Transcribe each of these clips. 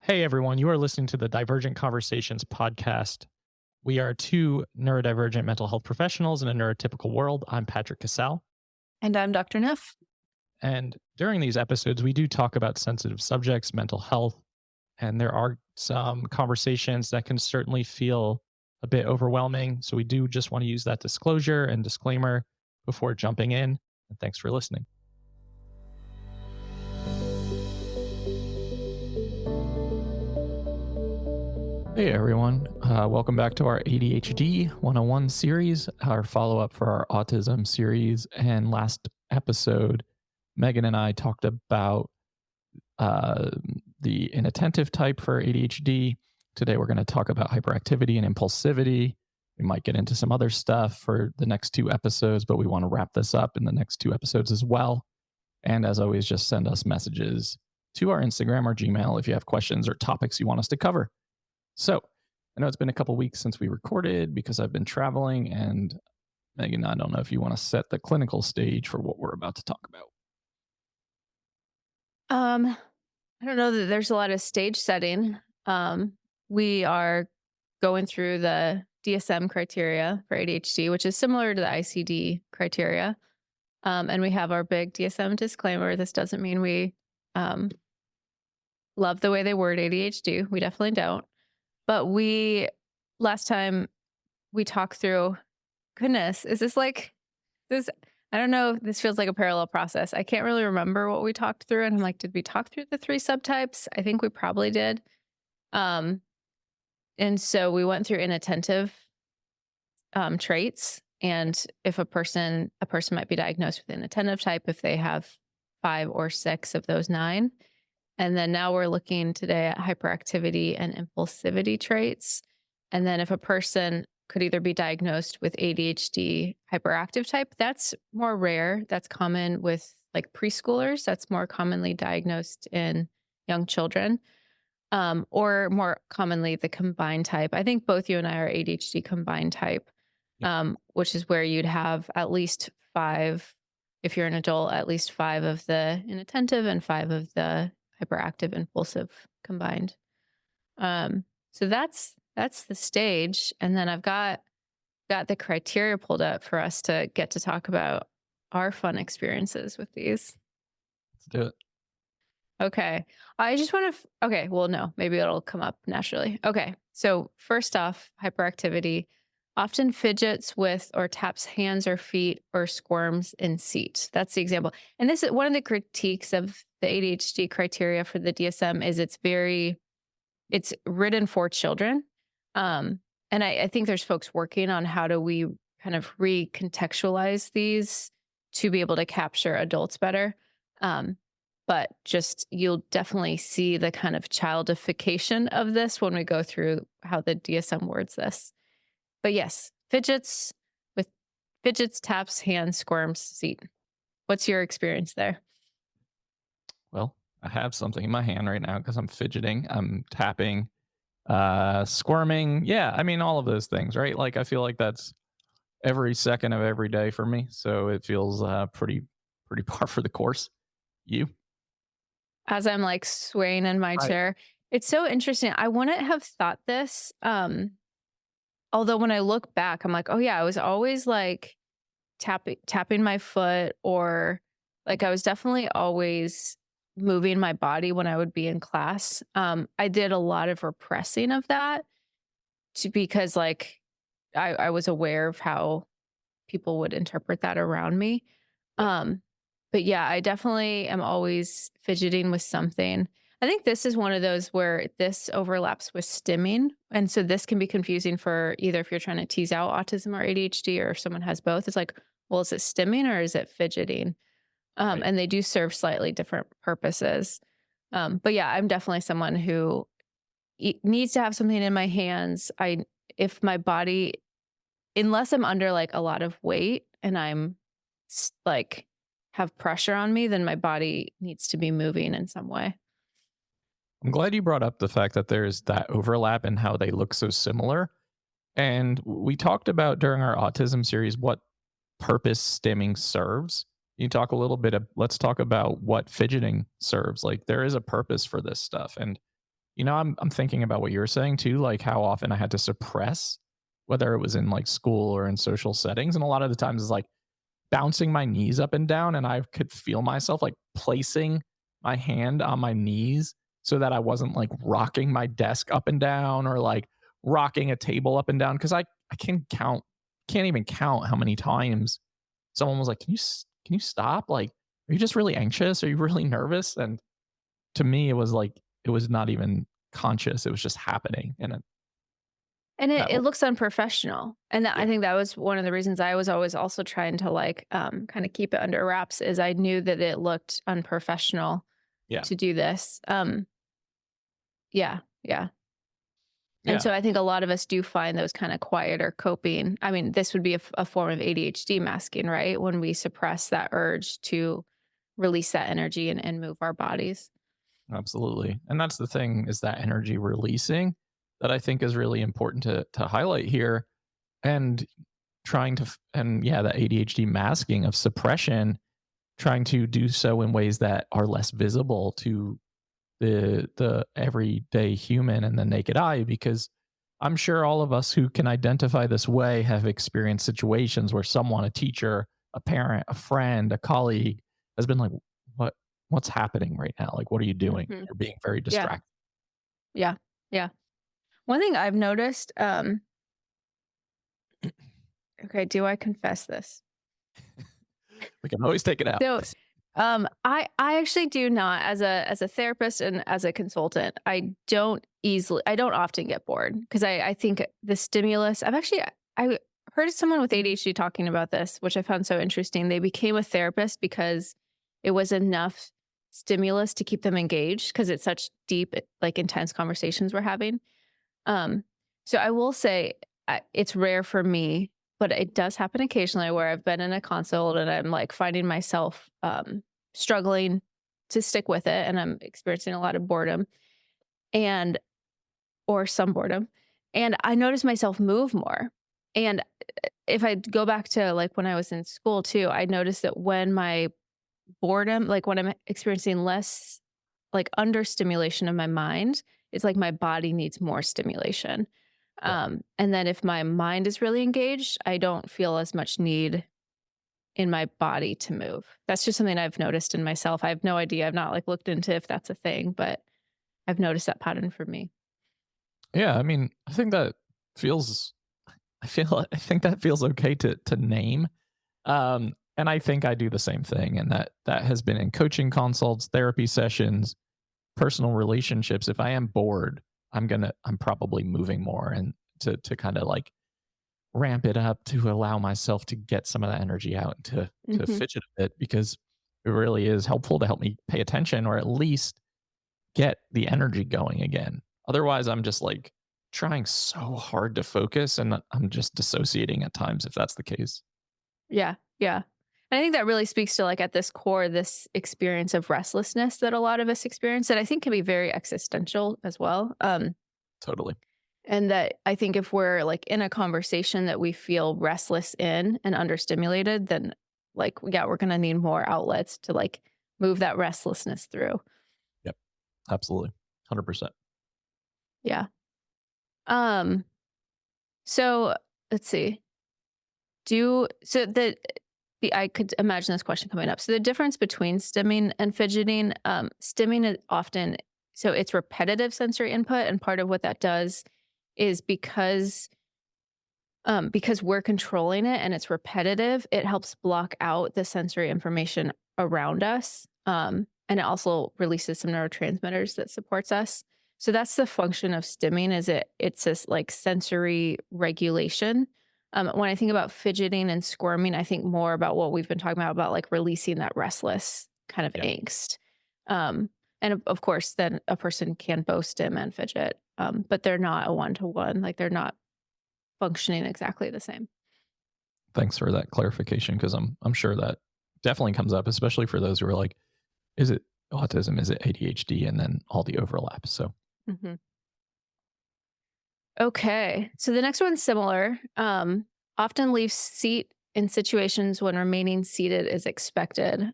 Hey everyone, you are listening to the Divergent Conversations podcast. We are two neurodivergent mental health professionals in a neurotypical world. I'm Patrick Casale. And I'm Dr. Neff. And during these episodes, we do talk about sensitive subjects, mental health, and there are some conversations that can certainly feel a bit overwhelming. So we do just want to use that disclosure and disclaimer before jumping in. And thanks for listening. Hey everyone, welcome back to our ADHD 101 series, our follow-up for our autism series. And last episode, Megan and I talked about the inattentive type for ADHD. Today we're going to talk about hyperactivity and impulsivity. We might get into some other stuff for the next two episodes, but we want to wrap this up in the next two episodes as well. And as always, just send us messages to our Instagram or Gmail if you have questions or topics you want us to cover. So I know it's been a couple weeks since we recorded because I've been traveling, and Megan, I don't know if you want to set the clinical stage for what we're about to talk about. I don't know that there's a lot of stage setting. We are going through the DSM criteria for ADHD, which is similar to the ICD criteria. And we have our big DSM disclaimer. This doesn't mean we love the way they word ADHD. We definitely don't. But last time we talked through, goodness, is this like this? I don't know if this feels like a parallel process. I can't really remember what we talked through. And I'm like, did we talk through the three subtypes? I think we probably did. And so we went through inattentive traits. And if a person might be diagnosed with inattentive type if they have 5 or 6 of those 9. And then now we're looking today at hyperactivity and impulsivity traits. And then if a person could either be diagnosed with ADHD hyperactive type, that's more rare. That's common with like preschoolers. That's more commonly diagnosed in young children. Or more commonly the combined type. I think both you and I are ADHD combined type, which is where you'd have at least 5, if you're an adult, at least 5 of the inattentive and 5 of the hyperactive impulsive combined. So that's the stage. And then I've got the criteria pulled up for us to get to talk about our fun experiences with these. Let's do it. Okay. I just want to, okay, well, no, maybe it'll come up naturally. Okay. So first off, hyperactivity often fidgets with or taps hands or feet or squirms in seat. That's the example. And this is one of the critiques of the ADHD criteria for the DSM is it's written for children. And I think there's folks working on how do we kind of recontextualize these to be able to capture adults better. But just you'll definitely see the kind of childification of this when we go through how the DSM words this. But yes, fidgets, taps, hands, squirms, seat. What's your experience there? Well, I have something in my hand right now because I'm fidgeting, I'm tapping, squirming. Yeah, I mean, all of those things, right? Like, I feel like that's every second of every day for me. So it feels pretty par for the course. You? As I'm like swaying in my chair. It's so interesting. I wouldn't have thought this. Although when I look back, I'm like, oh yeah, I was always like tapping my foot, or like I was definitely always moving my body when I would be in class. I did a lot of repressing of that because like I was aware of how people would interpret that around me. But yeah, I definitely am always fidgeting with something. I think this is one of those where this overlaps with stimming. And so this can be confusing for either if you're trying to tease out autism or ADHD, or if someone has both. It's like, well, is it stimming or is it fidgeting? Right. And they do serve slightly different purposes. But yeah, I'm definitely someone who needs to have something in my hands. If my body, unless I'm under like a lot of weight and I'm like have pressure on me, then my body needs to be moving in some way. I'm glad you brought up the fact that there's that overlap and how they look so similar. And we talked about during our autism series what purpose stimming serves. You talk a little bit of, let's talk about what fidgeting serves. Like, there is a purpose for this stuff. And I'm thinking about what you were saying too, like how often I had to suppress, whether it was in like school or in social settings. And a lot of the times it's like bouncing my knees up and down, and I could feel myself like placing my hand on my knees so that I wasn't like rocking my desk up and down or like rocking a table up and down. Cause I can't even count how many times someone was like, can you stop? Like, are you just really anxious? Are you really nervous? And to me, it was like, it was not even conscious. It was just happening. And And that, it looks unprofessional. And yeah, I think that was one of the reasons I was always also trying to like kind of keep it under wraps is I knew that it looked unprofessional yeah, to do this. Yeah, yeah. And yeah, so I think a lot of us do find those kind of quieter coping. I mean, this would be a form of ADHD masking, right? When we suppress that urge to release that energy and move our bodies. absolutely. And that's the thing, is that energy releasing that I think is really important to highlight here. And trying to, and yeah, the ADHD masking of suppression, trying to do so in ways that are less visible to the everyday human and the naked eye, because I'm sure all of us who can identify this way have experienced situations where someone, a teacher, a parent, a friend, a colleague, has been like, what what's happening right now? Like, what are you doing? Mhm. You're being very Yeah, distracted. yeah, yeah. One thing I've noticed, okay, do I confess this? We can always take it out. So, I actually do not as a therapist and as a consultant, I don't often get bored because I think the stimulus I heard someone with ADHD talking about this, which I found so interesting. They became a therapist because it was enough stimulus to keep them engaged because it's such deep, like intense conversations we're having. Um, so I will say it's rare for me, but it does happen occasionally where I've been in a consult and I'm like finding myself struggling to stick with it and I'm experiencing a lot of boredom and or some boredom. And I notice myself move more. And if I go back to like when I was in school too, I noticed that when my boredom, like when I'm experiencing less like understimulation of my mind, it's like my body needs more stimulation. Yeah. And then if my mind is really engaged, I don't feel as much need in my body to move. That's just something I've noticed in myself. I have no idea. I've not like looked into if that's a thing, but I've noticed that pattern for me. Yeah, I mean, feels I think that feels okay to name. And I think I do the same thing, and that has been in coaching consults, therapy sessions, personal relationships. If I am bored, I'm probably moving more, and to kind of like ramp it up to allow myself to get some of that energy out and to Hmm. fidget a bit, because it really is helpful to help me pay attention, or at least get the energy going again. Otherwise, I'm just like trying so hard to focus, and I'm just dissociating at times if that's the case. Yeah. Yeah. And I think that really speaks to like at this core, this experience of restlessness that a lot of us experience that I think can be very existential as well. Totally. And that I think if we're like in a conversation that we feel restless in and understimulated, then like, yeah, we're going to need more outlets to like move that restlessness through. Yep. Absolutely. 100%. Yeah. Um, so let's see. So the I could imagine this question coming up. So the difference between stimming and fidgeting, stimming is often so it's repetitive sensory input, and part of what that does is because we're controlling it and it's repetitive, it helps block out the sensory information around us. And it also releases some neurotransmitters that supports us. So that's the function of stimming is it's this like sensory regulation. When I think about fidgeting and squirming, I think more about what we've been talking about like releasing that restless kind of Yeah. angst. Um, and of course, then a person can both stim and fidget, but they're not a one-to-one. Like they're not functioning exactly the same. Thanks for that clarification, because I'm sure that definitely comes up, especially for those who are like, is it autism? Is it ADHD? And then all the overlap. So Hmm. Okay. So the next one's similar. Often leaves seat in situations when remaining seated is expected.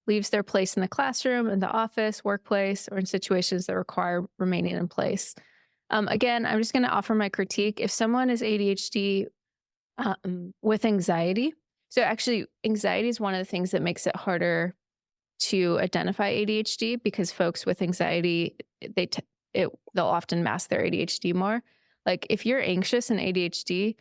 leaves their place in the classroom, in the office, workplace, or in situations that require remaining in place. Again, I'm just going to offer my critique. If someone is ADHD with anxiety, so actually, anxiety is one of the things that makes it harder to identify ADHD because folks with anxiety, they'll often mask their ADHD more. Like if you're anxious and ADHD,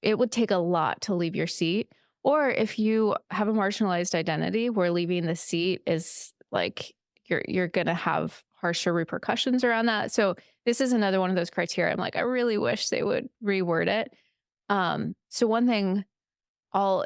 it would take a lot to leave your seat. Or if you have a marginalized identity where leaving the seat is like you're gonna have harsher repercussions around that. So this is another one of those criteria. I'm like, I really wish they would reword it. So one thing I'll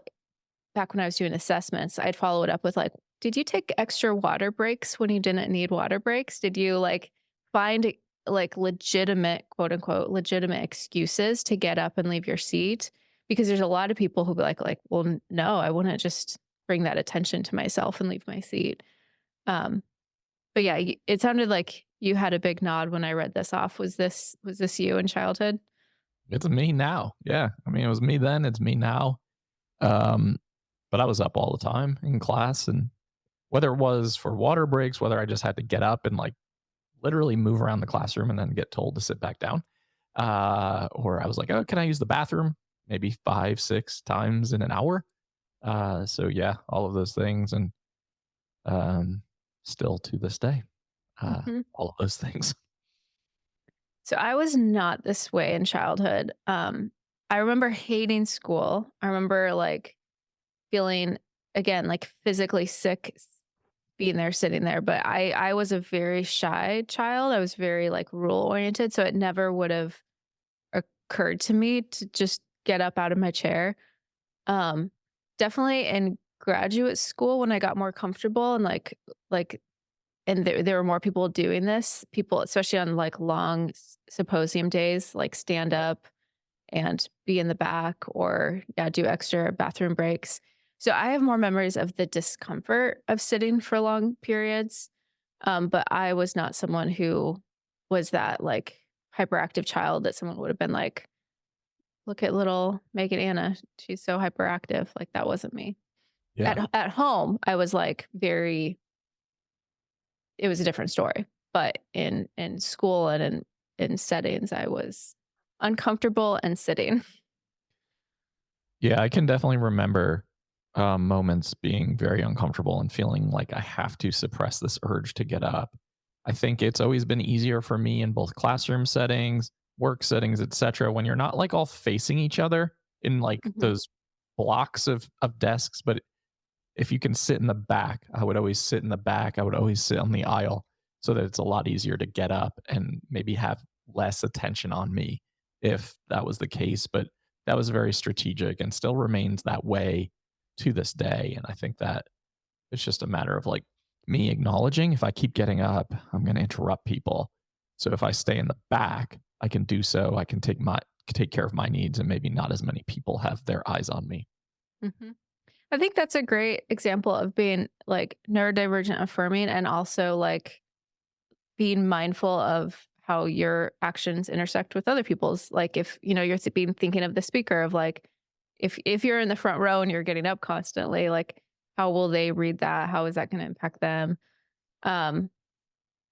back when I was doing assessments, I'd follow it up with like, did you take extra water breaks when you didn't need water breaks? Did you like find like legitimate, quote unquote, legitimate excuses to get up and leave your seat? Because there's a lot of people who be like, well, no, I wouldn't just bring that attention to myself and leave my seat. Um, but yeah, it sounded like you had a big nod when I read this off. Was this you in childhood? It's me now. Yeah. I mean, it was me then, it's me now. Um, but I was up all the time in class, and whether it was for water breaks, whether I just had to get up and like literally move around the classroom and then get told to sit back down. Or I was like, oh, can I use the bathroom? Maybe 5, 6 times in an hour. So yeah, all of those things. And um, still to this day, Mhm. all of those things. So I was not this way in childhood. I remember hating school. I remember like feeling again like physically sick being there, sitting there. But I was a very shy child. I was very like rule oriented. So it never would have occurred to me to just get up out of my chair. Um, Definitely in graduate school when I got more comfortable and like and there were more people doing this, people, especially on like long symposium days, like stand up and be in the back or yeah, do extra bathroom breaks. So I have more memories of the discomfort of sitting for long periods. But I was not someone who was that like hyperactive child that someone would have been like, look at little Megan Anna. She's so hyperactive. Like that wasn't me. Yeah. At home, I was like it was a different story. But in school and in settings, I was uncomfortable and sitting. Yeah. I can definitely remember moments being very uncomfortable and feeling like I have to suppress this urge to get up. I think it's always been easier for me in both classroom settings, work settings, etc. When you're not like all facing each other in like Mhm. those blocks of desks, but if you can sit in the back, I would always sit in the back. I would always sit on the aisle so that it's a lot easier to get up and maybe have less attention on me if that was the case. But that was very strategic and still remains that way to this day. And I think that it's just a matter of like me acknowledging if I keep getting up, I'm going to interrupt people. So if I stay in the back, I can do so. I can take care of my needs, and maybe not as many people have their eyes on me. Mhm. I think that's a great example of being like neurodivergent affirming and also like being mindful of how your actions intersect with other people's. Like if, you're being thinking of the speaker of like, if you're in the front row and you're getting up constantly, like how will they read that? How is that going to impact them? Um,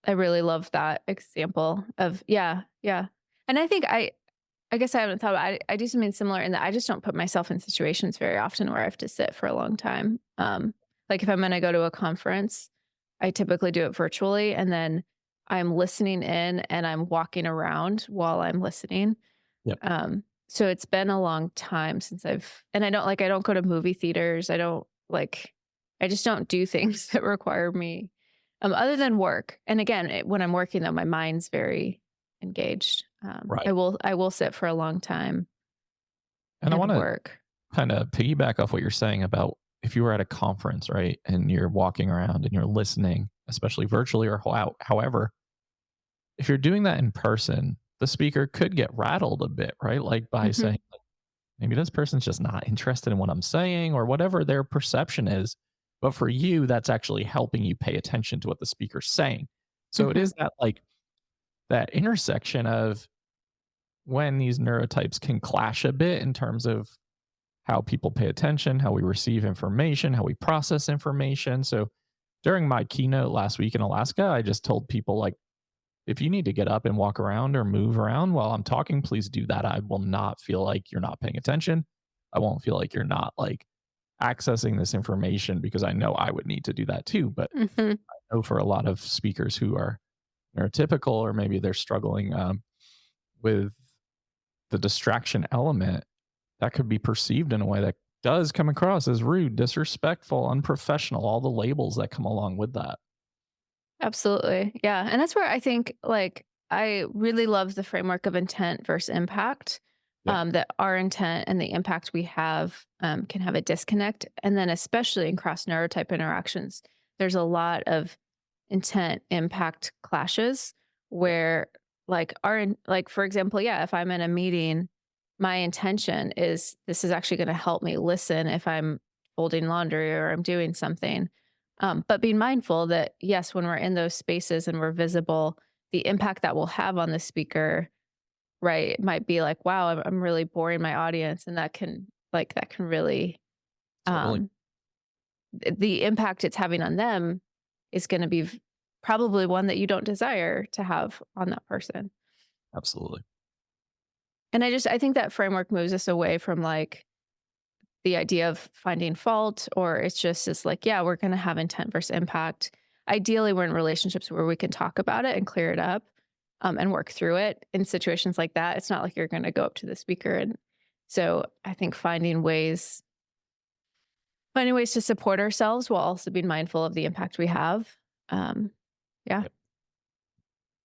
I really love that example of yeah, yeah. And I guess I haven't thought about I do something similar in that I just don't put myself in situations very often where I have to sit for a long time. Like if I'm gonna go to a conference, I typically do it virtually and then I'm listening in and I'm walking around while I'm listening. Yep. So it's been a long time since I don't go to movie theaters. I just don't do things that require me other than work. And again, when I'm working though, my mind's very engaged. Right. I will sit for a long time And I and want to work. kind of piggyback off what you're saying about if you were at a conference, right, and you're walking around and you're listening, especially virtually or however, if you're doing that in person, the speaker could get rattled a bit, right? Like by Mhm, saying, like, maybe this person's just not interested in what I'm saying or whatever their perception is. But for you, that's actually helping you pay attention to what the speaker's saying. So it mhm, is that like that intersection of when these neurotypes can clash a bit in terms of how people pay attention, how we receive information, how we process information. So during my keynote last week in Alaska, I just told people, like, if you need to get up and walk around or move around while I'm talking, please do that. I will not feel like you're not paying attention. I won't feel like you're not like accessing this information, because I know I would need to do that too. But Mhm. I know for a lot of speakers who are neurotypical, or maybe they're struggling with the distraction element, that could be perceived in a way that does come across as rude, disrespectful, unprofessional, all the labels that come along with that. Absolutely. Yeah. And that's where I think, like, I really love the framework of intent versus impact. Yeah. That our intent and the impact we have can have a disconnect. And then, especially in cross neurotype interactions, there's a lot of intent impact clashes where, like, for example, yeah, if I'm in a meeting, my intention is this is actually going to help me listen if I'm folding laundry or I'm doing something. But being mindful that, yes, when we're in those spaces and we're visible, the impact that we'll have on the speaker, right, it might be like, wow, I'm really boring my audience. And that can really, Totally. um, the impact it's having on them is going to be probably one that you don't desire to have on that person. Absolutely. And I think that framework moves us away from like the idea of finding fault, or it's just this like, yeah, we're going to have intent versus impact. Ideally, we're in relationships where we can talk about it and clear it up, and work through it. In situations like that, it's not like you're going to go up to the speaker. And so I think finding ways to support ourselves while also being mindful of the impact we have. Um, yeah. Yep.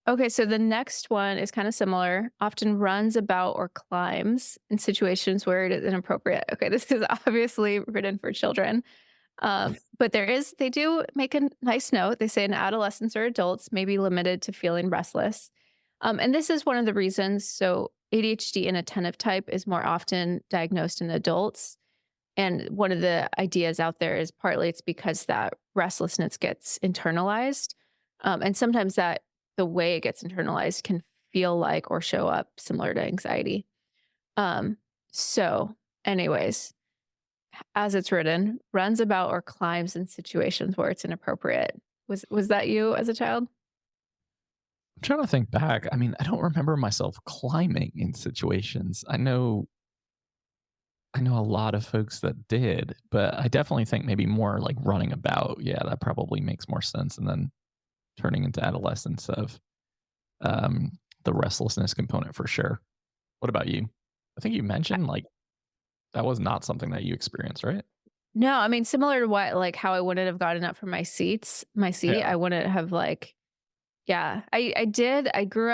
Okay, so the next one is kind of similar. Often runs about or climbs in situations where it is inappropriate. Okay, this is obviously written for children. But they do make a nice note. They say in adolescents or adults may be limited to feeling restless. And this is one of the reasons. So ADHD inattentive type is more often diagnosed in adults. And one of the ideas out there is partly it's because that restlessness gets internalized. And sometimes that the way it gets internalized can feel like or show up similar to anxiety. Um, so, anyways, as it's written, runs about or climbs in situations where it's inappropriate. Was that you as a child? I'm trying to think back. I mean, I don't remember myself climbing in situations. I know a lot of folks that did, but I definitely think maybe more like running about. Yeah, that probably makes more sense. And then turning into adolescence of the restlessness component for sure. What about you? I think you mentioned like that was not something that you experienced, right? No, I mean similar to what like how I wouldn't have gotten up from my seat, Yeah. I wouldn't have like yeah, I did. We grew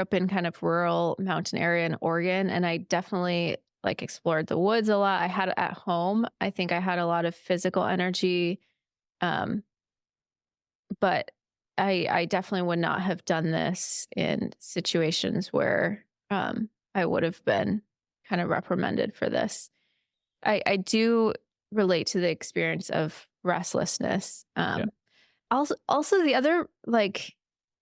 up in kind of rural mountain area in Oregon, and I definitely like explored the woods a lot. I had at home, I think I had a lot of physical energy. Um, but I definitely would not have done this in situations where I would have been kind of reprimanded for this. I do relate to the experience of restlessness. Yeah. Also the other, like,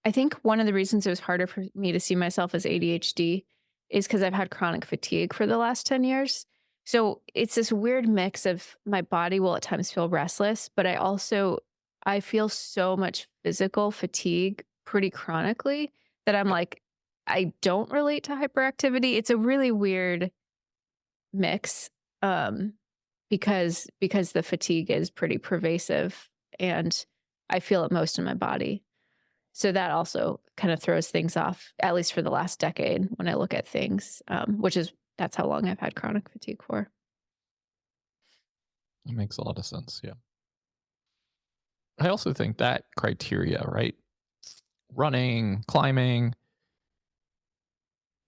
I think one of the reasons it was harder for me to see myself as ADHD is because I've had chronic fatigue for the last 10 years. So it's this weird mix of my body will at times feel restless, but I feel so much physical fatigue pretty chronically that I'm Yeah. like, I don't relate to hyperactivity. It's a really weird mix. Um, because the fatigue is pretty pervasive and I feel it most in my body. So that also kind of throws things off, at least for the last decade when I look at things, that's how long I've had chronic fatigue for. It makes a lot of sense. Yeah. I also think that criteria, right? Running, climbing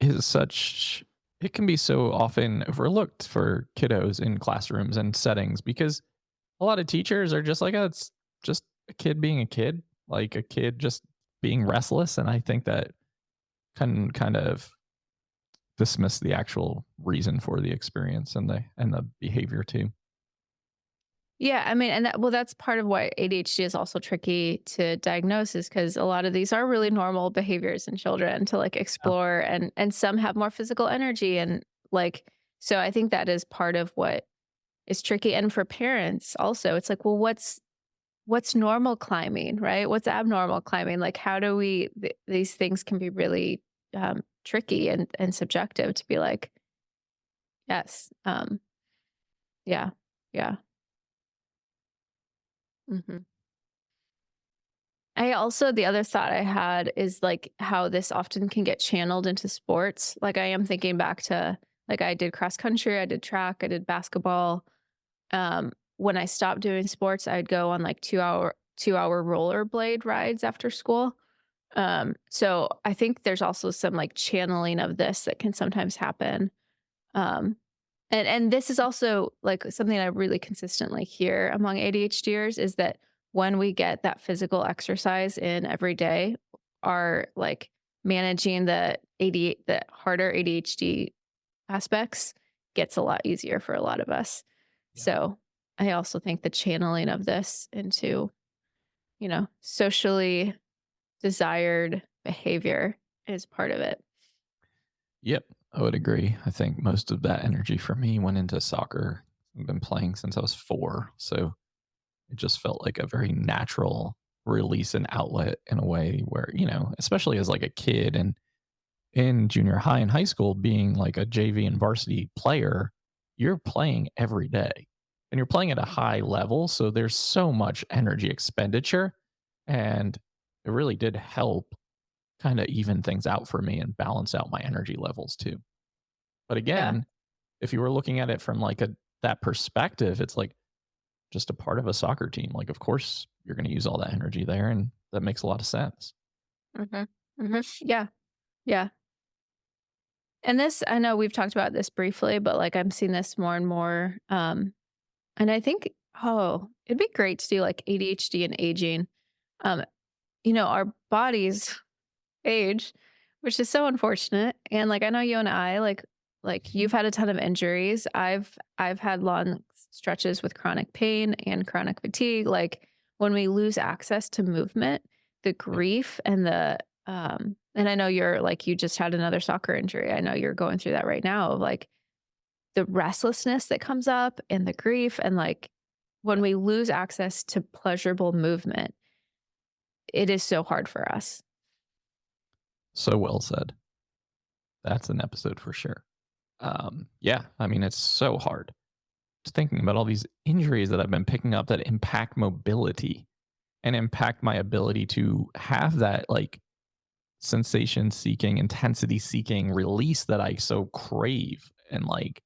is such, it can be so often overlooked for kiddos in classrooms and settings, because a lot of teachers are just like, oh, it's just a kid being a kid, like a kid just being restless. And I think that can kind of dismiss the actual reason for the experience and the behavior too. Yeah, I mean, that's part of why ADHD is also tricky to diagnose is because a lot of these are really normal behaviors in children to like Yeah. explore, and some have more physical energy and like So I think that is part of what is tricky. And for parents also, it's like, well, what's normal climbing, right? What's abnormal climbing? Like, how do we, these things can be really tricky and subjective to be like, yes, yeah, yeah. hmm I also, the other thought I had is like how this often can get channeled into sports. Like, I am thinking back to, like, I did cross country, I did track, I did basketball. When I stopped doing sports, I'd go on like 2-hour rollerblade rides after school. So I think there's also some like channeling of this that can sometimes happen. Um, and this is also like something I really consistently hear among ADHDers is that when we get that physical exercise in every day, our like managing the harder ADHD aspects gets a lot easier for a lot of us. Yeah. So I also think the channeling of this into, socially desired behavior is part of it. Yep, I would agree. I think most of that energy for me went into soccer. I've been playing since I was 4, so it just felt like a very natural release and outlet in a way where, especially as like a kid and in junior high and high school, being like a JV and varsity player, you're playing every day and you're playing at a high level. So there's so much energy expenditure. And it really did help kind of even things out for me and balance out my energy levels too. But Yeah. again, if you were looking at it from like that perspective, it's like just a part of a soccer team. Like, of course, you're going to use all that energy there, and that makes a lot of sense. Yeah. Yeah. And this, I know we've talked about this briefly, but like I'm seeing this more and more. And I think, oh, it'd be great to do like ADHD and aging. Um, our bodies age, which is so unfortunate. And like I know you and I like you've had a ton of injuries. I've had long stretches with chronic pain and chronic fatigue. Like when we lose access to movement, the Yep. grief and I know you're like you just had another soccer injury. I know you're going through that right now of like the restlessness that comes up and the grief and like when we lose access to pleasurable movement, it is so hard for us. So well said. That's an episode for sure. Yeah, I mean, it's so hard. Just thinking about all these injuries that I've been picking up that impact mobility and impact my ability to have that like sensation seeking, intensity seeking release that I so crave. And like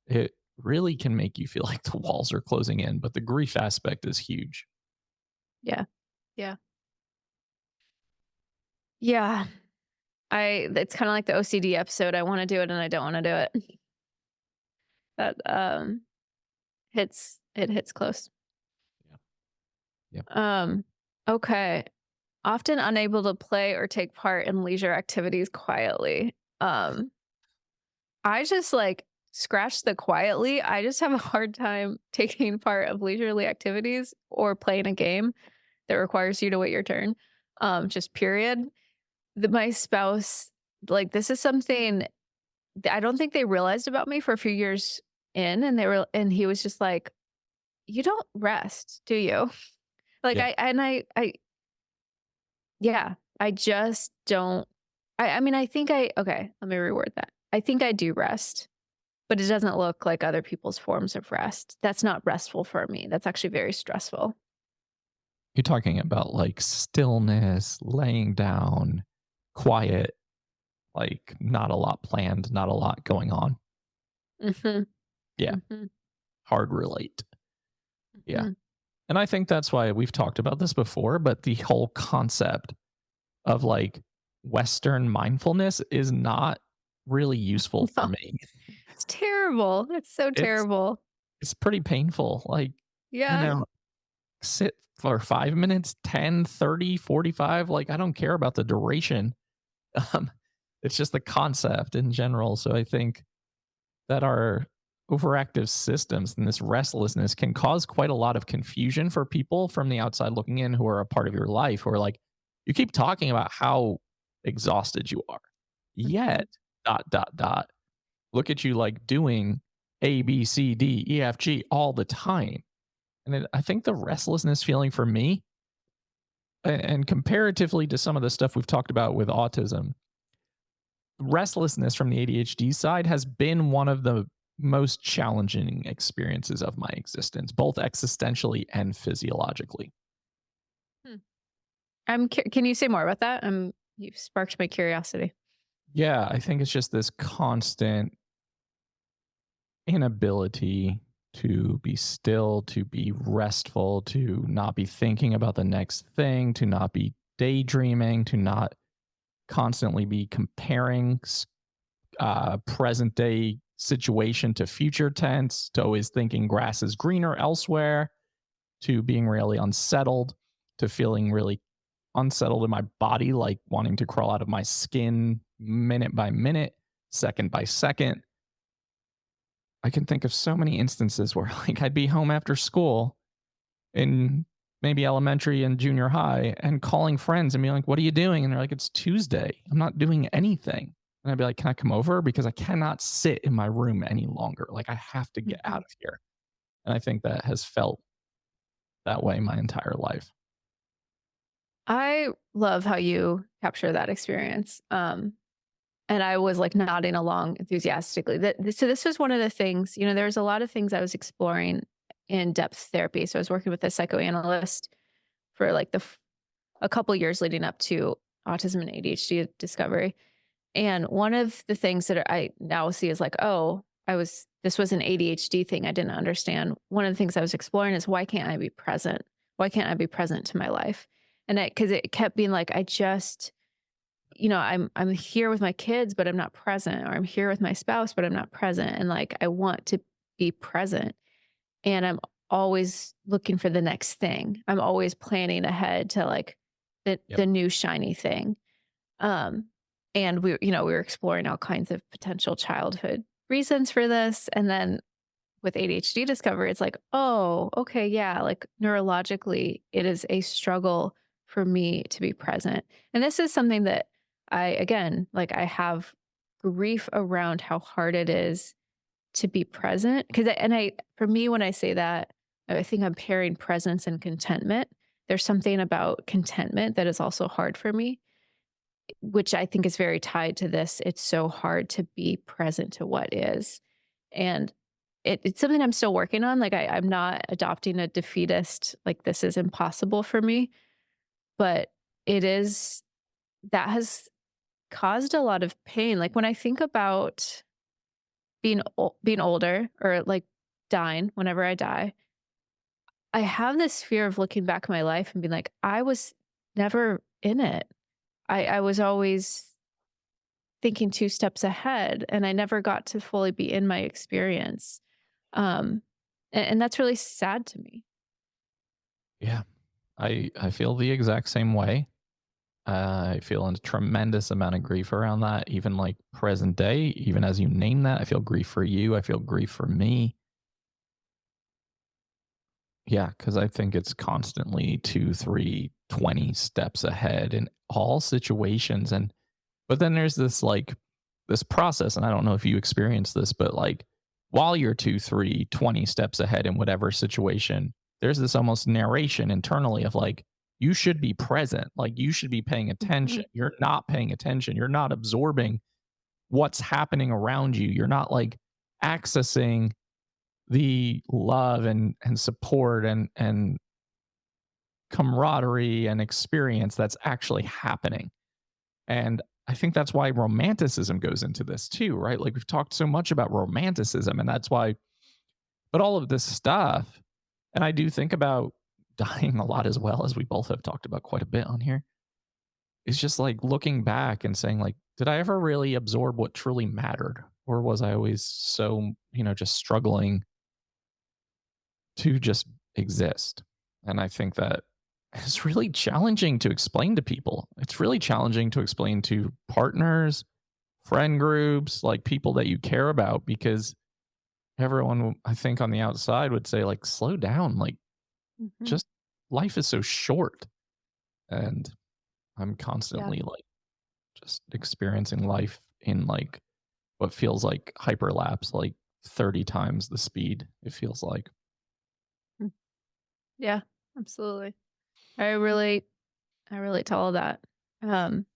it really can make you feel like the walls are closing in, but the grief aspect is huge. Yeah. Yeah. Yeah. It's kind of like the OCD episode. I want to do it and I don't want to do it. That hits close. Yeah. Yep. Okay. Often unable to play or take part in leisure activities quietly. I just like scratch the quietly. I just have a hard time taking part of leisurely activities or playing a game that requires you to wait your turn. Just period. My spouse, like this is something I don't think they realized about me for a few years in, and he was just like, "You don't rest, do you?" Like Yeah. I yeah, I just don't. I mean, I think okay, let me reword that. I think I do rest, but it doesn't look like other people's forms of rest. That's not restful for me. That's actually very stressful. You're talking about like stillness, laying down, quiet, like not a lot planned, not a lot going on. Mhm. Yeah. Mhm. Hard relate. Yeah. Mhm. And I think that's why we've talked about this before, but the whole concept of like Western mindfulness is not really useful for No, me. it's terrible. It's so It's terrible. it's pretty painful. Like, you Yeah. know, sit for 5 minutes, 10, 30, 45. Like, I don't care about the duration. Um, it's just the concept in general. So I think that our overactive systems and this restlessness can cause quite a lot of confusion for people from the outside looking in who are a part of your life who are like, you keep talking about how exhausted you are. Mhm. Yet, dot, dot, dot. look at you like doing A, B, C, D, E, F, G all the time. And I think the restlessness feeling for me, and comparatively to some of the stuff we've talked about with autism, restlessness from the ADHD side has been one of the most challenging experiences of my existence, both existentially and physiologically. Hmm. Can you say more about that? You've sparked my curiosity. Yeah, I think it's just this constant inability to be still, to be restful, to not be thinking about the next thing, to not be daydreaming, to not constantly be comparing present day situation to future tense, to always thinking grass is greener elsewhere, to being really unsettled, to feeling really unsettled in my body, like wanting to crawl out of my skin minute by minute, second by second. I can think of so many instances where like I'd be home after school in maybe elementary and junior high and calling friends and be like, "What are you doing?" And they're like, "It's Tuesday. I'm not doing anything." And I'd be like, "Can I come over? Because I cannot sit in my room any longer. Like I have to get out Mhm. of here." And I think that has felt that way my entire life. I love how you capture that experience. And I was like nodding along enthusiastically. So this was one of the things, there's a lot of things I was exploring in depth therapy. So I was working with a psychoanalyst for like a couple years leading up to autism and ADHD discovery. And one of the things that I now see is like, oh, this was an ADHD thing I didn't understand. One of the things I was exploring is why can't I be present? Why can't I be present to my life? And because it kept being like, I just, I'm here with my kids, but I'm not present, or I'm here with my spouse, but I'm not present. And like, I want to be present. And I'm always looking for the next thing. I'm always planning ahead to like Yep. the new shiny thing. Um, and we were exploring all kinds of potential childhood reasons for this. And then with ADHD discovery, it's like, oh, okay, yeah, like neurologically, it is a struggle for me to be present. And this is something that again, like I have grief around how hard it is to be present. For me, when I say that, I think I'm pairing presence and contentment. There's something about contentment that is also hard for me, which I think is very tied to this. It's so hard to be present to what is. And it's something I'm still working on. Like I'm not adopting a defeatist, like this is impossible for me, but it is that has caused a lot of pain. Like when I think about being older or like dying whenever I die, I have this fear of looking back at my life and being like, I was never in it. I was always thinking 2 steps ahead, and I never got to fully be in my experience. And that's really sad to me. Yeah. I feel the exact same way. I feel a tremendous amount of grief around that, even like present day, even as you name that. I feel grief for you. I feel grief for me. Yeah, because I think it's constantly 2, 3, 20 steps ahead in all situations. And, but then there's this like, this process. And I don't know if you experience this, but like while you're 2, 3, 20 steps ahead in whatever situation, there's this almost narration internally of like, you should be present. Like you should be paying attention. Mhm. You're not paying attention. You're not absorbing what's happening around you. You're not like accessing the love and support and camaraderie and experience that's actually happening. And I think that's why romanticism goes into this too, right? Like we've talked so much about romanticism, and that's why, but all of this stuff, and I do think about dying a lot as well, as we both have talked about quite a bit on here. It's just like looking back and saying, like, did I ever really absorb what truly mattered? Or was I always so, just struggling to just exist? And I think that it's really challenging to explain to people. It's really challenging to explain to partners, friend groups, like people that you care about, because everyone, I think, on the outside would say, like, slow down. Like, Mhm. just life is so short. And I'm Yeah. constantly like just experiencing life in like what feels like hyperlapse, like 30 times the speed, it feels like. Mm. Yeah, absolutely. I relate. I relate to all of that. Um,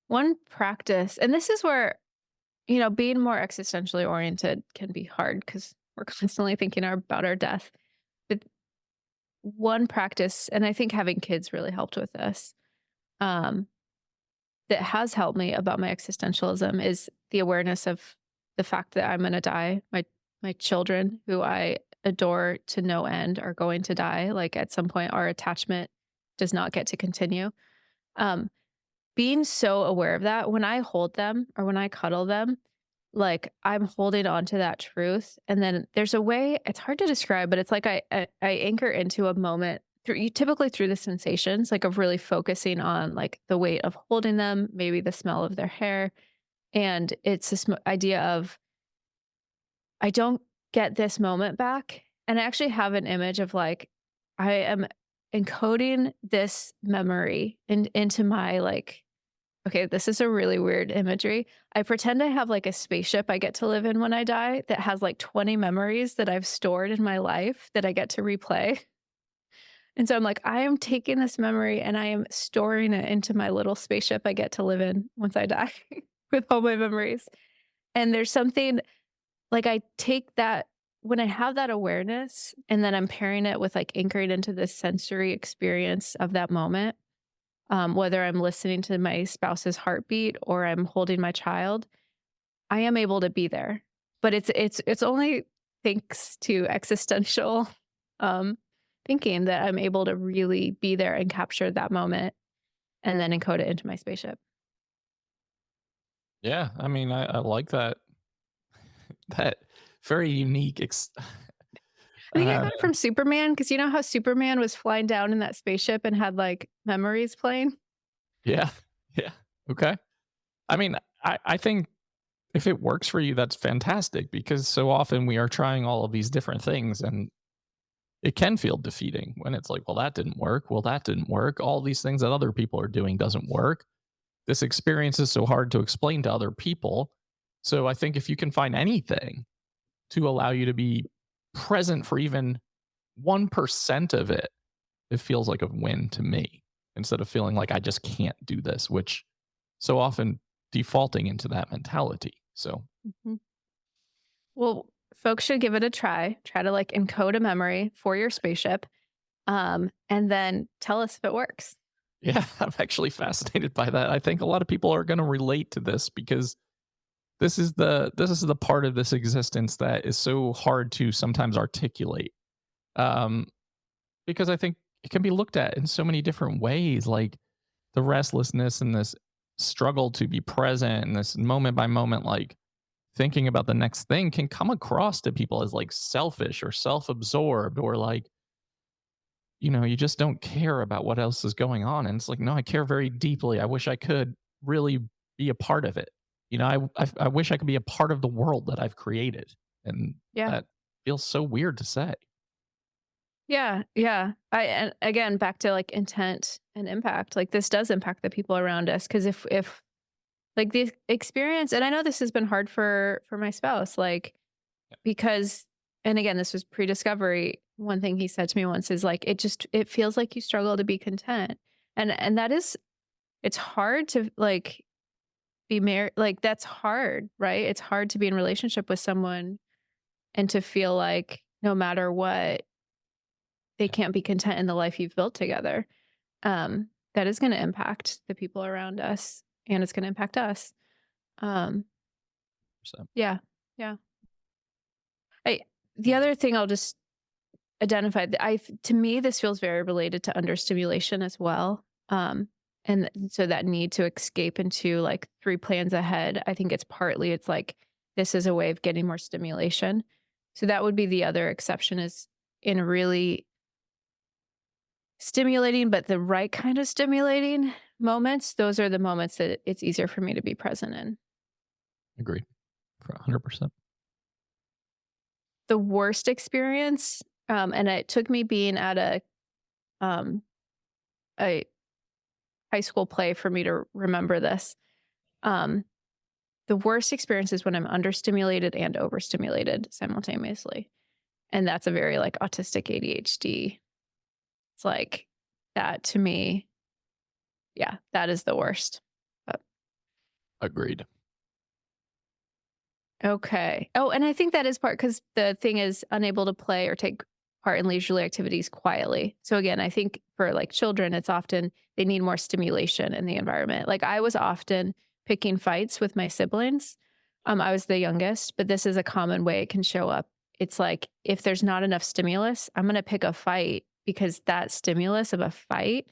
one practice, and this is where, being more existentially oriented can be hard because we're constantly thinking about our death. But one practice, and I think having kids really helped with this, um, that has helped me about my existentialism is the awareness of the fact that I'm going to die. My children, who I adore to no end, are going to die. Like at some point, our attachment does not get to continue. Um, Being so aware of that, when I hold them or when I cuddle them, like I'm holding on to that truth. And then there's a way, it's hard to describe, but it's like I anchor into a moment through you typically through the sensations, like of really focusing on like the weight of holding them, maybe the smell of their hair. And it's this idea of I don't get this moment back. And I actually have an image of like I am encoding this memory into my like okay, this is a really weird imagery. I pretend I have like a spaceship I get to live in when I die that has like 20 memories that I've stored in my life that I get to replay. And so I'm like, I am taking this memory and I am storing it into my little spaceship I get to live in once I die with all my memories. And there's something like I take that when I have that awareness and then I'm pairing it with like anchoring into this sensory experience of that moment, whether I'm listening to my spouse's heartbeat or I'm holding my child, I am able to be there. But it's only thanks to existential um, thinking that I'm able to really be there and capture that moment and then encode it into my spaceship. Yeah, I mean, I like that that very unique I think I uh, got it from Superman because you know how Superman was flying down in that spaceship and had like memories playing. yeah, yeah, okay. I mean, I think if it works for you, that's fantastic because so often we are trying all of these different things and it can feel defeating when it's like, well, that didn't work. Well, that didn't work. All these things that other people are doing doesn't work. This experience is so hard to explain to other people. So I think if you can find anything to allow you to be present for even 1% of it, it feels like a win to me instead of feeling like I just can't do this, which so often defaulting into that mentality. So, Mhm. Well, folks should give it a try. Try to like encode a memory for your spaceship, and then tell us if it works. yeah, I'm actually fascinated by that. I think a lot of people are going to relate to this because this is the part of this existence that is so hard to sometimes articulate. Um, because I think it can be looked at in so many different ways, like the restlessness and this struggle to be present and this moment by moment, like thinking about the next thing can come across to people as like selfish or self-absorbed or like, you just don't care about what else is going on. And it's like, no, I care very deeply. I wish I could really be a part of it. I wish I could be a part of the world that I've created. And Yeah. that feels so weird to say. Yeah, yeah. And again, back to like intent and impact. Like this does impact the people around us because if like the experience, and I know this has been hard for my spouse, like because, and again, this was pre-discovery. One thing he said to me once is like, it feels like you struggle to be content, and that is, it's hard to like be married. Like that's hard, right? It's hard to be in relationship with someone and to feel like no matter what they Yeah, can't be content in the life you've built together. That is going to impact the people around us and it's going to impact us. Um, so yeah. Yeah. I, the other thing I'll just identify that to me, this feels very related to understimulation as well. And so that need to escape into like three plans ahead, I think it's like, this is a way of getting more stimulation. So that would be the other exception is in really stimulating, but the right kind of stimulating moments, those are the moments that it's easier for me to be present in. agreed for 100%. The worst experience, and it took me being at um, a high school play for me to remember this. Um, the worst experience is when I'm understimulated and overstimulated simultaneously. And that's a very like autistic ADHD. It's like that to me. Yeah, that is the worst. But Agreed. okay. Oh, and I think that is part because the thing is unable to play or take part in leisurely activities quietly. So again, I think for like children, it's often they need more stimulation in the environment. Like I was often picking fights with my siblings. I was the youngest, but this is a common way it can show up. It's like if there's not enough stimulus, I'm going to pick a fight because that stimulus of a fight,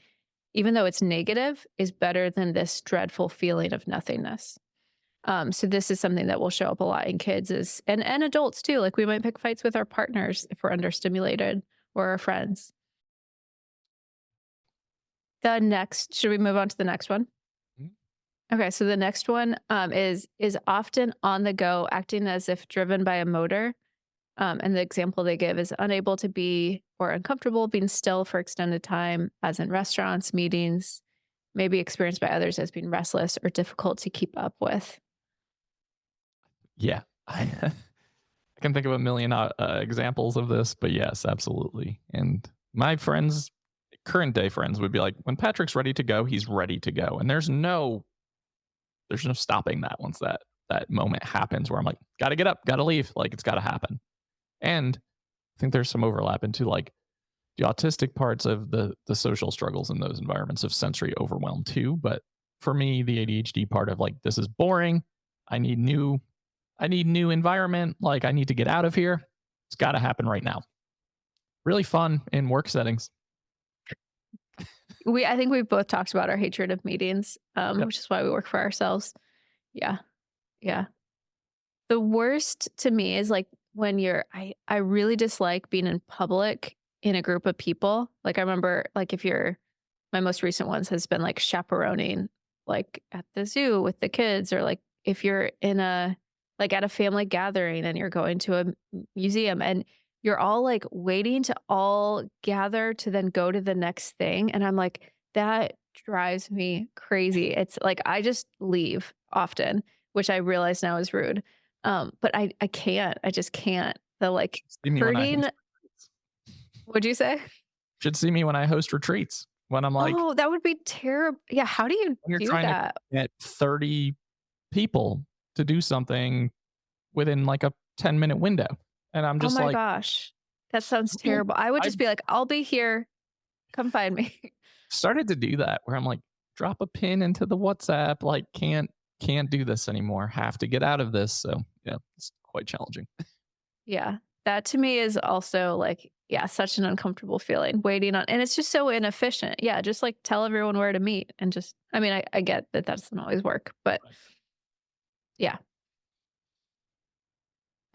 even though it's negative, is better than this dreadful feeling of nothingness. So this is something that will show up a lot in kids is and adults too. Like we might pick fights with our partners if we're understimulated or our friends. The next, should we move on to the next one? Mhm. Okay, so the next one is often on the go, acting as if driven by a motor. And the example they give is unable to be or uncomfortable being still for extended time, as in restaurants, meetings, maybe experienced by others as being restless or difficult to keep up with. Yeah. I can think of a million examples of this, but yes, absolutely. And my friends, current day friends, would be like, when Patrick's ready to go, he's ready to go. And there's no stopping that once that moment happens where I'm like, gotta get up, gotta leave. Like it's gotta happen. And I think there's some overlap into like the autistic parts of the social struggles in those environments of sensory overwhelm too. But for me, the ADHD part of like, this is boring. I need new environment. Like I need to get out of here. It's got to happen right now. Really fun in work settings. I think we've both talked about our hatred of meetings, Yep. which is why we work for ourselves. Yeah. Yeah. The worst to me is like when I really dislike being in public in a group of people. Like I remember like if you're my most recent ones has been like chaperoning like at the zoo with the kids or like if you're in a like at a family gathering and you're going to a museum and you're all like waiting to all gather to then go to the next thing and I'm like that drives me crazy. It's like I just leave often, which I realize now is rude. But I can't. I just can't. The like See me when I hurting. host retreats. What'd you say? Should see me when I host retreats. When I'm like, Oh, that would be terrible. Yeah, how do you when you're do trying to that? get 30 people to do something within like a 10-minute window. And I'm Oh just my like, gosh. That sounds okay. terrible. I would I just be like, "I'll be here. Come find me." started to do that where I'm like, drop a pin into the WhatsApp, like can't do this anymore. Have to get out of this. So yeah, it's quite challenging. Yeah. That to me is also like, yeah, such an uncomfortable feeling waiting on and it's just so inefficient. Yeah, just like tell everyone where to meet and just I mean, I get that that doesn't always work, but Right. yeah.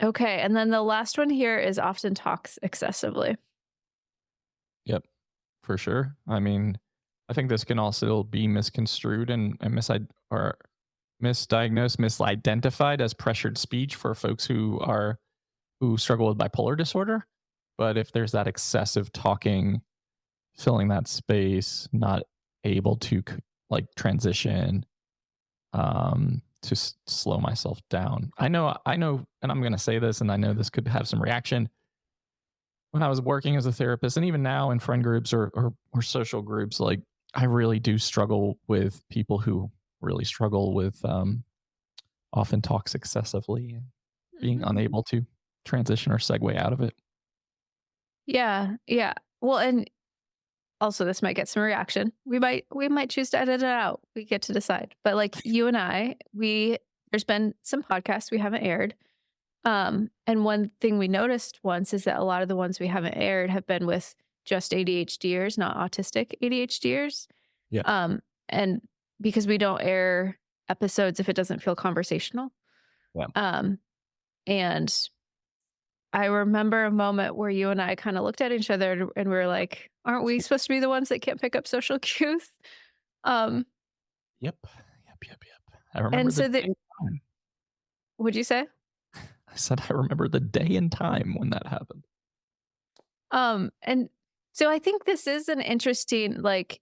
Okay, and then the last one here is often talks excessively. Yep, for sure. I mean, I think this can also be misconstrued and or misdiagnosed, misidentified as pressured speech for folks who struggle with bipolar disorder. But if there's that excessive talking, filling that space, not able to like transition, to slow myself down. I know, and I'm going to say this, and I know this could have some reaction. When I was working as a therapist, and even now in friend groups or social groups, like I really do struggle with people who really struggle with often talks excessively and being Mhm. unable to transition or segue out of it. Yeah, yeah. Well, and also this might get some reaction. We might choose to edit it out. We get to decide. But like you and I, we there's been some podcasts we haven't aired. And one thing we noticed once is that a lot of the ones we haven't aired have been with just ADHDers, not autistic ADHDers. Yeah. And because we don't air episodes if it doesn't feel conversational. Yeah. Um, and I remember a moment where you and I kind of looked at each other and we were like, aren't we supposed to be the ones that can't pick up social cues? Um, Yep. Yep. I remember and the so day that and time. would you say? I said I remember the day and time when that happened. And so I think this is an interesting like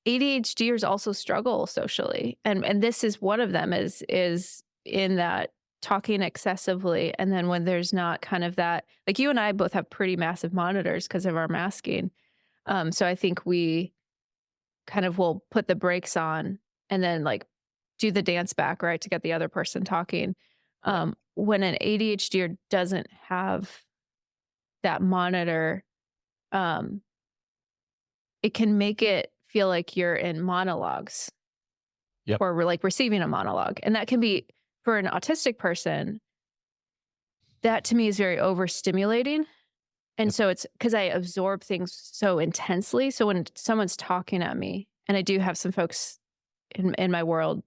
ADHDers also struggle socially. And this is one of them is in that talking excessively, and then when there's not kind of that, like, you and I both have pretty massive monitors because of our masking. So I think we kind of will put the brakes on and then, like, do the dance back, right, to get the other person talking. Yeah. When an ADHDer doesn't have that monitor, um, it can make it feel like you're in monologues Yep. or we're, like, receiving a monologue, and that can be for an autistic person, that to me is very overstimulating, and Yep. so it's because I absorb things so intensely, so when someone's talking at me, and I do have some folks in my world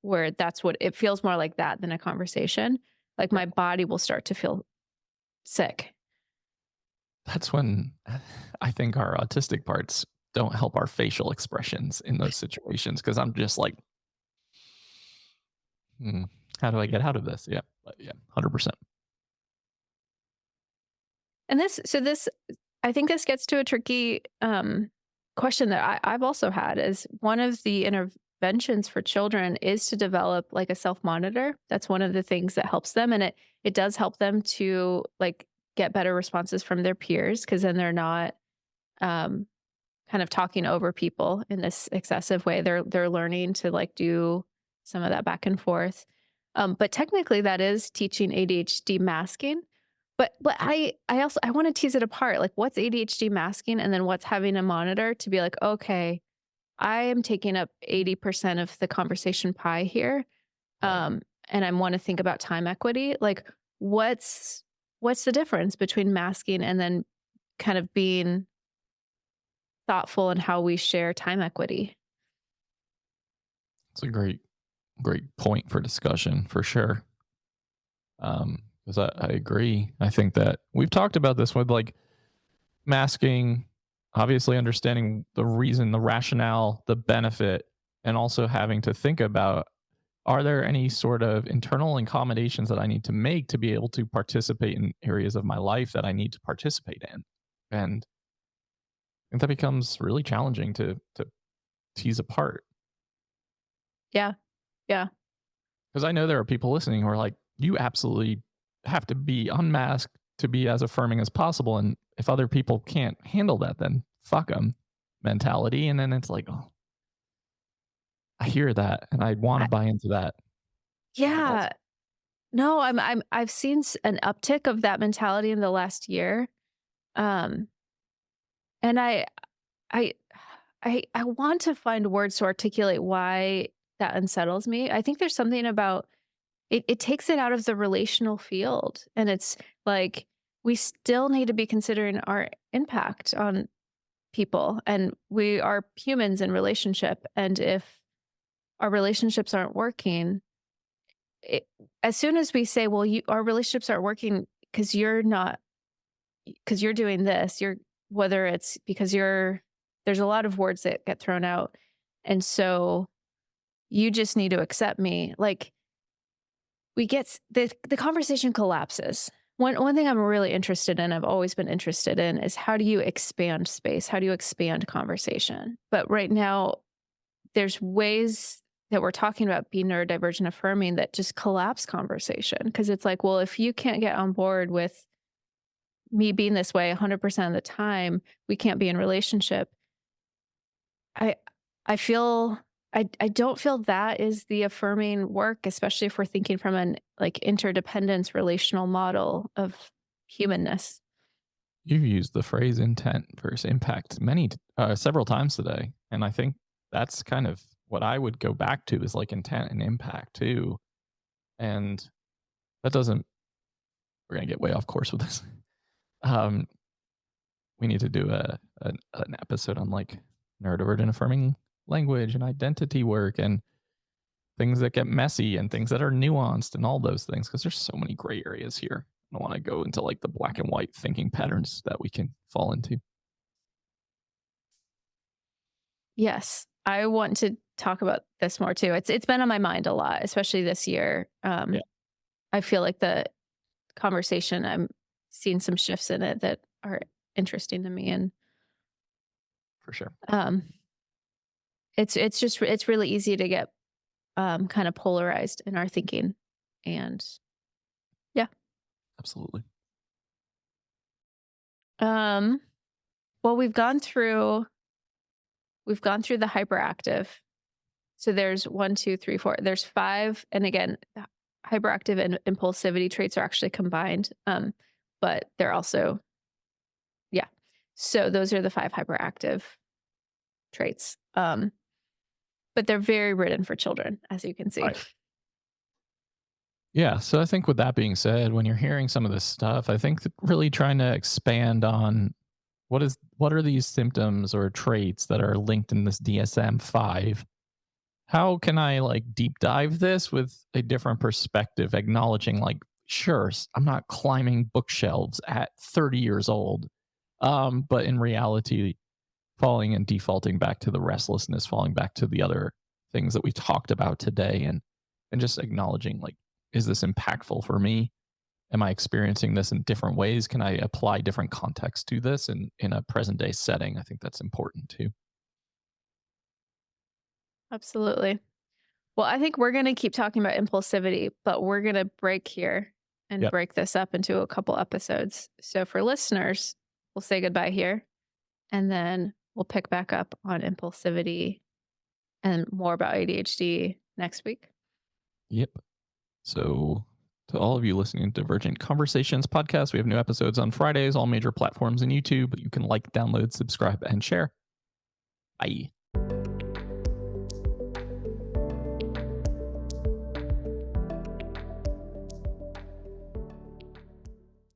where that's what it feels more like that than a conversation, like, Yep. my body will start to feel sick. That's when I think our autistic parts don't help our facial expressions in those situations because I'm just like, "Hmm, how do I get out of this?" Yeah, but yeah, 100%. And this I think this gets to a tricky, question that I've also had is one of the interventions for children is to develop, like, a self-monitor. That's one of the things that helps them, and it does help them to, like, get better responses from their peers because then they're not, um, kind of talking over people in this excessive way. They're learning to, like, do some of that back and forth. But technically that is teaching ADHD masking. But I also I wanna tease it apart, like, what's ADHD masking and then what's having a monitor to be like, "Okay, I am taking up 80% of the conversation pie here, Right. and I wanna think about time equity." Like, what's the difference between masking and then kind of being thoughtful in how we share time equity? It's a great point for discussion for sure. 'Cause I agree. I think that we've talked about this with, like, masking, obviously understanding the reason, the rationale, the benefit, and also having to think about, are there any sort of internal accommodations that I need to make to be able to participate in areas of my life that I need to participate in? And I think that becomes really challenging to tease apart. Yeah, yeah. Because I know there are people listening who are like, you absolutely have to be unmasked to be as affirming as possible. And if other people can't handle that, then fuck them mentality. And then it's like, oh, I hear that and I want to I buy into that. Also, Yeah. No, I've seen an uptick of that mentality in the last year. Um, and I I want to find words to articulate why that unsettles me. I think there's something about it takes it out of the relational field. And it's like we still need to be considering our impact on people. And we are humans in relationship. And if our relationships aren't working, it, as soon as we say, well, our relationships aren't working because you're not, because you're doing this, you're, whether it's because you're, there's a lot of words that get thrown out. And so you just need to accept me. Like, the conversation collapses. One thing I'm really interested in, I've always been interested in, is how do you expand space? How do you expand conversation? But right now, there's ways that we're talking about being neurodivergent affirming that just collapse conversation because it's like, well, if you can't get on board with me being this way 100% of the time, we can't be in relationship. I I feel I don't feel that is the affirming work, especially if we're thinking from an, like, interdependence relational model of humanness. you've used the phrase intent versus impact several times today. And I think that's kind of what I would go back to is like intent and impact too. And that doesn't, we're going to get way off course with this. Um, we need to do an episode on like neurodivergent affirming language and identity work and things that get messy and things that are nuanced and all those things because there's so many gray areas here. I don't want to go into like the black and white thinking patterns that we can fall into. Yes, I want to talk about this more too. It's been on my mind a lot, especially this year. Yeah, I feel like the conversation, I'm seeing some shifts in it that are interesting to me, and for sure. um, it's just it's really easy to get kind of polarized in our thinking. And Absolutely. well, we've gone through the hyperactive. So there's 1, 2, 3, 4. There's 5. And again, hyperactive and impulsivity traits are actually combined. But they're also, yeah. So those are the 5 hyperactive traits. But they're very written for children, as you can see. Right. Yeah. So I think with that being said, when you're hearing some of this stuff, I think that really trying to expand on what are these symptoms or traits that are linked in this DSM-5? How can I like deep dive this with a different perspective, acknowledging like, sure, I'm not climbing bookshelves at 30 years old. But in reality, falling and defaulting back to the restlessness, falling back to the other things that we talked about today, and just acknowledging like, is this impactful for me? Am I experiencing this in different ways? Can I apply different context to this in a present day setting? I think that's important too. Absolutely. Well, I think we're going to keep talking about impulsivity, but we're going to break here and Yep. break this up into a couple episodes. So for listeners, we'll say goodbye here, and then we'll pick back up on impulsivity and more about ADHD next week. Yep. So to all of you listening to Divergent Conversations podcast, we have new episodes on Fridays, all major platforms and YouTube. You can like, download, subscribe, and share. Bye.